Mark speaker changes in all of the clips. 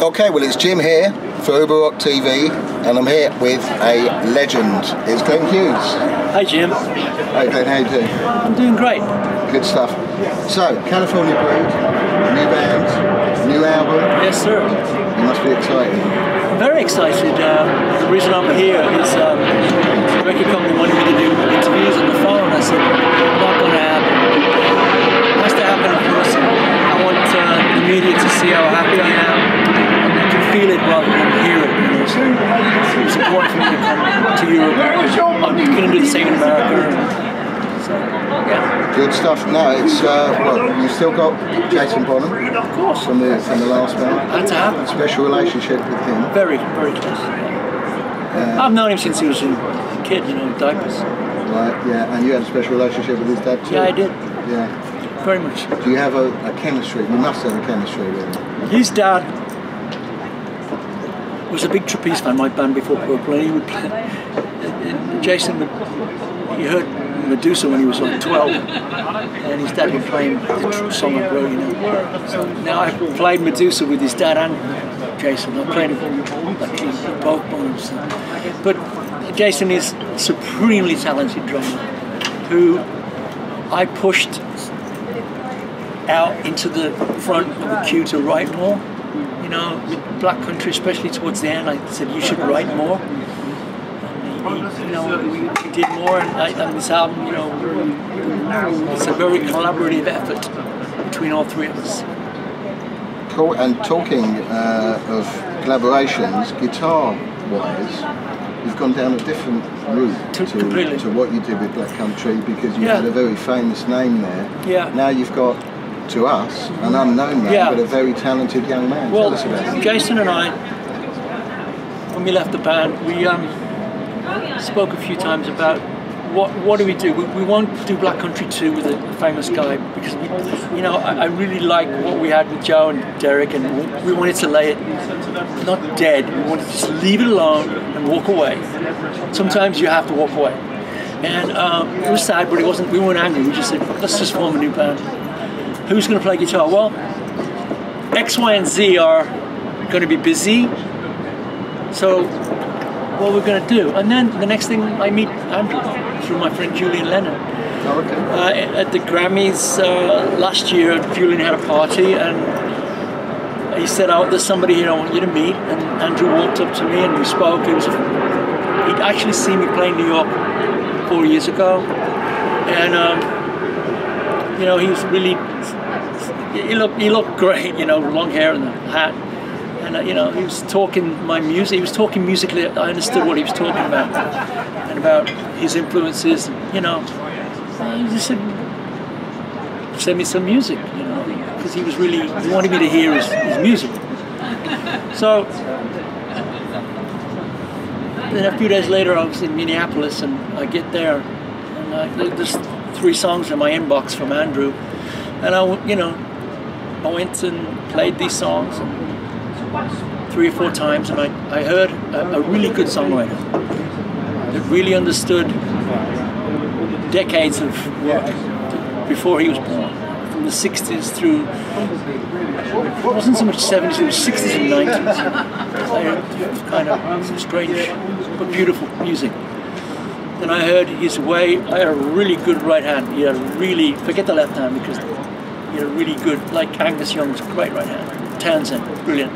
Speaker 1: Okay, well it's Jim here for Uber Rock TV, and I'm here with a legend. It's Glenn Hughes.
Speaker 2: Hi Jim.
Speaker 1: Hey Glenn, how you doing?
Speaker 2: I'm doing great.
Speaker 1: Good stuff. So, California Breed, new band, new album.
Speaker 2: Yes sir.
Speaker 1: You must be excited.
Speaker 2: Very excited. The reason I'm here is the record company wanted me to do interviews on the phone. I said, not going to happen. It has to happen in person. I want the media to see how happy I am. Feel it rather than hear it. You know? So it's important for me to come to Europe. I'm going to do the same in America. So, yeah.
Speaker 1: Good stuff. No, it's well, you've still got Jason Bonham,
Speaker 2: of course,
Speaker 1: from the last band.
Speaker 2: That's happened.
Speaker 1: Special relationship with him.
Speaker 2: Very, very close. Yeah. I've known him since he was a kid, you know, in diapers.
Speaker 1: Right. Yeah, and you had a special relationship with his dad too.
Speaker 2: Yeah, I did.
Speaker 1: Yeah.
Speaker 2: Very much.
Speaker 1: Do you have a chemistry? You must have a chemistry with him.
Speaker 2: His dad was a big trapeze fan, my band before Purple, and he would play. Jason he heard Medusa when he was like 12, and his dad would play him the song of Bro, you know. So now I've played Medusa with his dad and Jason. I played actually both Bonhams. But Jason is a supremely talented drummer who I pushed out into the front of the queue to write more. You know, with Black Country, especially towards the end, I said you should write more. And he, you know, we did more, and this album, you know, it's a very collaborative effort between all three of us.
Speaker 1: Cool. And talking of collaborations, guitar-wise, you've gone down a different route to what you did with Black Country, because you had a very famous name there.
Speaker 2: Yeah.
Speaker 1: Now you've got, to us, an unknown man, but a very talented young man.
Speaker 2: Well,
Speaker 1: tell us about it.
Speaker 2: Jason and I, when we left the band, we spoke a few times about what do we do. We won't do Black Country 2 with a famous guy, because you know, I really like what we had with Joe and Derek, and we wanted to lay it not dead. We wanted to just leave it alone and walk away. Sometimes you have to walk away, and it was sad, but it wasn't. We weren't angry. We just said, let's just form a new band. Who's going to play guitar? Well, X, Y, and Z are going to be busy. So, what we're going to do? And then the next thing, I meet Andrew through my friend Julian Lennon.
Speaker 1: Oh, okay.
Speaker 2: At the Grammys last year, Julian had a party, and he said, "Oh, there's somebody here I want you to meet." And Andrew walked up to me, and we spoke. He'd actually seen me play in New York 4 years ago, and you know, he was really. He looked great, you know, long hair and the hat, and you know, he was talking my music. He was talking musically. I understood what he was talking about, and about his influences. You know, he just said, "Send me some music," you know, because he wanted me to hear his music. So then a few days later, I was in Minneapolis, and I get there, and there's 3 songs in my inbox from Andrew, and I went and played these songs 3 or 4 times, and I heard a really good songwriter that really understood decades of work before he was born, from the 60s through, it wasn't so much 70s, it was 60s and 90s. Kind of some strange but beautiful music. And I heard his way. I had a really good right hand. He had a really, forget the left hand, because he had a really good, like Angus Young's great right hand. Townsend, brilliant.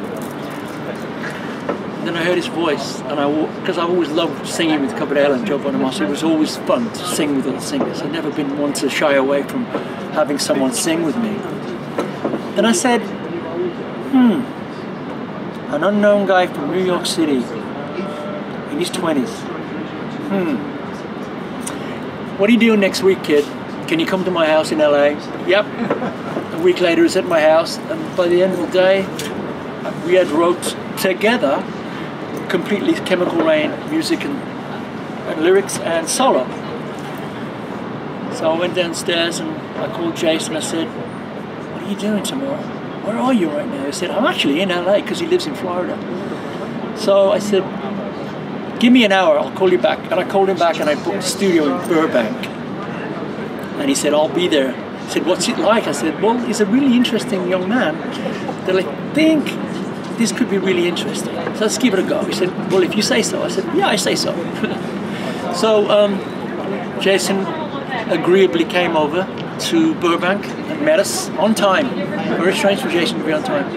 Speaker 2: And then I heard his voice, and because I've always loved singing with Coverdale and Joe Bonamassa, it was always fun to sing with other singers. I've never been one to shy away from having someone sing with me. And I said, an unknown guy from New York City in his 20s. What are you doing next week, kid? Can you come to my house in LA? Yep. A week later, he's at my house, and by the end of the day, we had wrote together completely Chemical Rain music and lyrics and solo. So I went downstairs and I called Jason. I said, "What are you doing tomorrow? Where are you right now?" He said, "I'm actually in LA," because he lives in Florida. So I said, "Give me an hour, I'll call you back." And I called him back, and I booked a studio in Burbank. And he said, "I'll be there." He said, "What's it like?" I said, "Well, he's a really interesting young man that I think this could be really interesting. So let's give it a go. He said, well, if you say so. I said, yeah, I say so. So Jason agreeably came over to Burbank and met us on time. Very strange for Jason to be on time,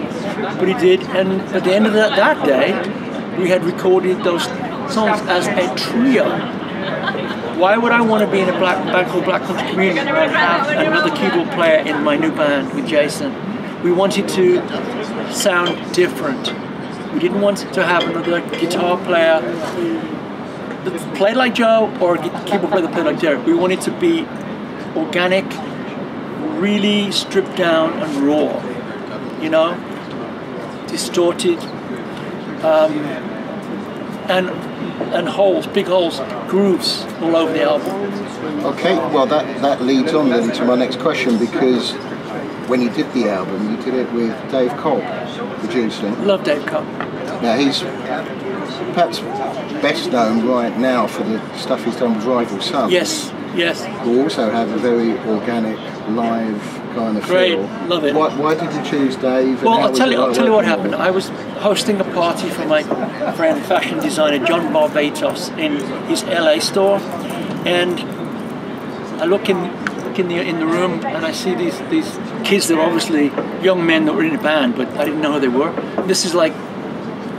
Speaker 2: but he did. And at the end of that day, we had recorded those songs as a trio. Why would I want to be in a band called Black Country Communion and have another keyboard player in my new band with Jason? We wanted to sound different. We didn't want to have another guitar player that played like Joe or a keyboard player that played like Derek. We wanted to be organic, really stripped down and raw, you know, distorted, and holes, big holes, grooves all over the album.
Speaker 1: Okay, well that leads on then to my next question, because when you did the album, you did it with Dave Cobb producing.
Speaker 2: Love Dave Cobb.
Speaker 1: Now he's perhaps best known right now for the stuff he's done with Rival Sons.
Speaker 2: Yes, yes.
Speaker 1: Who also have a very organic, live kind of
Speaker 2: Great,
Speaker 1: feel.
Speaker 2: love it.
Speaker 1: Why did you choose Dave?
Speaker 2: Well, I'll tell you what happened. I was hosting a party for my friend, fashion designer John Barbatos, in his LA store, and I look in the room and I see these kids that are obviously young men that were in a band, but I didn't know who they were. This is like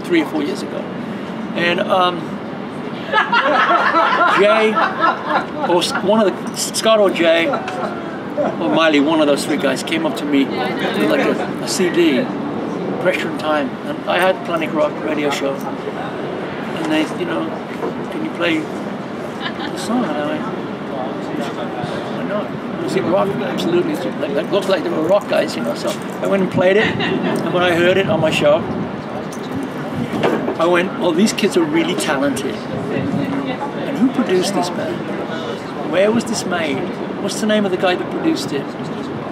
Speaker 2: 3 or 4 years ago, and Jay, or one of the Scott or Jay or Miley, one of those 3 guys came up to me with like a CD, Pressure and Time, and I had Planet Rock radio show, and they, you know, can you play the song? And I went, why not? Was it rock? Absolutely. It looked like they were rock guys, you know. So I went and played it, and when I heard it on my show, I went, well, these kids are really talented. And who produced this band? Where was this made? What's the name of the guy that produced it?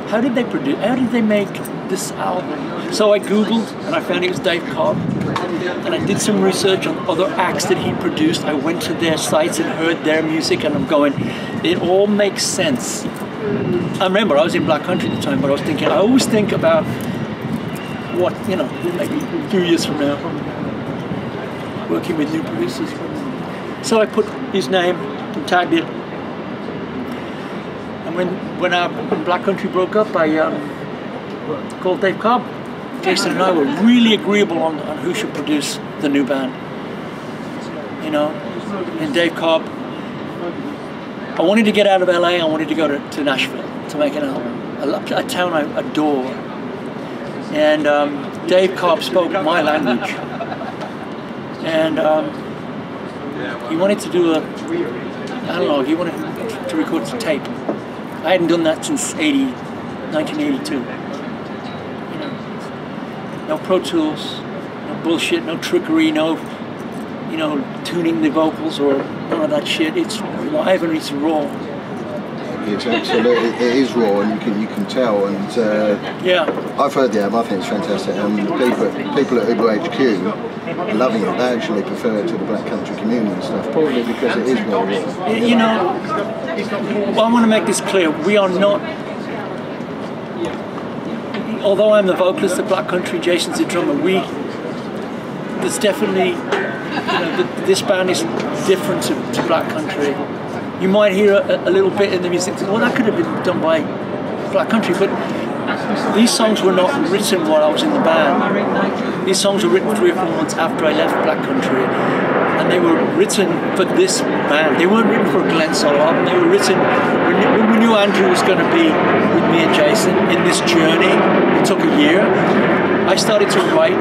Speaker 2: How did they produce? How did they make this album? So I Googled and I found it was Dave Cobb. And I did some research on other acts that he produced. I went to their sites and heard their music, and I'm going, it all makes sense. I remember I was in Black Country at the time, but I was thinking, I always think about what, you know, maybe a few years from now, working with new producers. So I put his name and tagged it. And when our Black Country broke up, I called Dave Cobb. Jason and I were really agreeable on who should produce the new band. You know, and Dave Cobb, I wanted to get out of LA, I wanted to go to Nashville to make an album, a town I adore. And Dave Cobb spoke my language. And he wanted to do he wanted to record some tape. I hadn't done that since 1982. You know, no Pro Tools, no bullshit, no trickery, no, you know, tuning the vocals or none of that shit. It's live and it's raw.
Speaker 1: It's absolutely, it is raw, and you can tell. And
Speaker 2: yeah,
Speaker 1: I've heard the album. I think it's fantastic. And people at Uber HQ are loving it. They actually prefer it to the Black Country Communion stuff, probably because it is more raw.
Speaker 2: You know, well, I want to make this clear. We are not. Although I'm the vocalist of Black Country, Jason's the drummer. There's definitely, you know, this band is different to Black Country. You might hear a little bit in the music, well, that could have been done by Black Country, but these songs were not written while I was in the band. These songs were written 3 or 4 months after I left Black Country, and they were written for this band. They weren't written for a Glenn solo album. They were written when we knew Andrew was going to be with me and Jason in this journey. It took a year. I started to write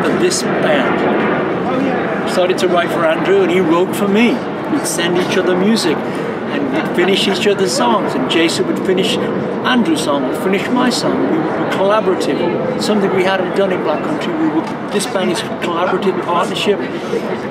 Speaker 2: for this band. Started to write for Andrew, and he wrote for me. We'd send each other music, and we'd finish each other's songs, and Jason would finish Andrew's song, or finish my song. We were collaborative, something we hadn't done in Black Country. This band is a collaborative partnership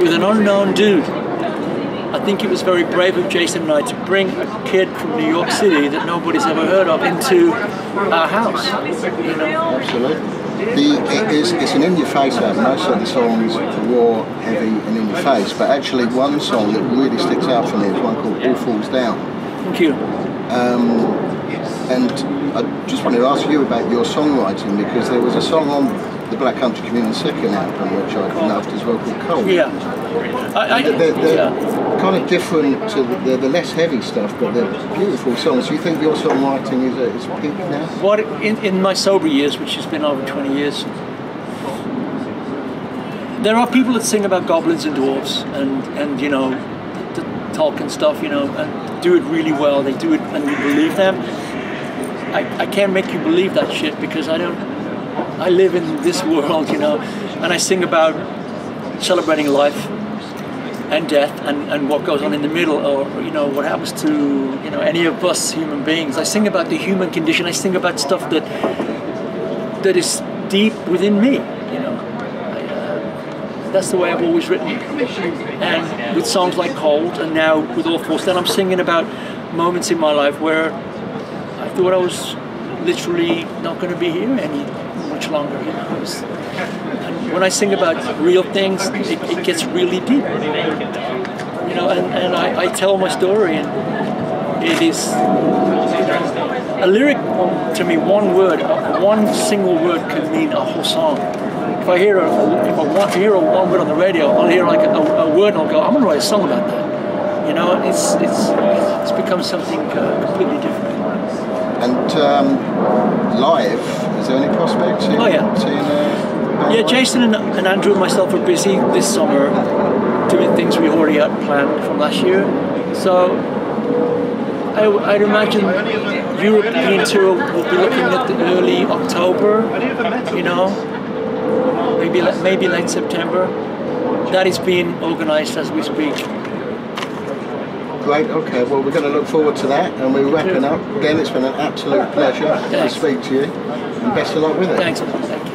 Speaker 2: with an unknown dude. I think it was very brave of Jason and I to bring a kid from New York City that nobody's ever heard of into our house. You know?
Speaker 1: Absolutely. It's an in-your-face album. Most of the songs are raw, heavy, and in your face. But actually, one song that really sticks out for me is one called "All Falls Down."
Speaker 2: Thank you.
Speaker 1: And I just wanted to ask you about your songwriting, because there was a song on the Black Country Communion's second album, which I loved as well, called Cold.
Speaker 2: Yeah.
Speaker 1: They're kind of different to the less heavy stuff, but they're beautiful songs. Do you think your songwriting is at its peak now?
Speaker 2: What in my sober years, which has been over 20 years, there are people that sing about goblins and dwarves and you know, the Tolkien stuff, you know, and do it really well. They do it and you believe them. I can't make you believe that shit because I live in this world, you know, and I sing about celebrating life and death and what goes on in the middle, or you know, what happens to, you know, any of us human beings. I sing about the human condition. I sing about stuff that is deep within me, you know. That's the way I've always written. And with songs like Cold, and now with All Four, then I'm singing about moments in my life where I thought I was literally not going to be here any much longer, you know. And when I sing about real things, it gets really deep, you know. And I tell my story, and it is, you know, a lyric to me. One single word could mean a whole song. If I hear a one word on the radio, I'll hear like a word, and I'll go, I'm going to write a song about that. You know, it's become something completely different.
Speaker 1: And live, is there any prospects?
Speaker 2: Oh yeah. Yeah, Jason and Andrew and myself are busy this summer doing things we already had planned from last year. So I'd imagine European tour will be looking at the early October, you know, maybe late September. That is being organised as we speak.
Speaker 1: Great, okay, well we're going to look forward to that, and we're wrapping up. Again, it's been an absolute pleasure to speak to you, and best of luck with it.
Speaker 2: Thanks. Thank you.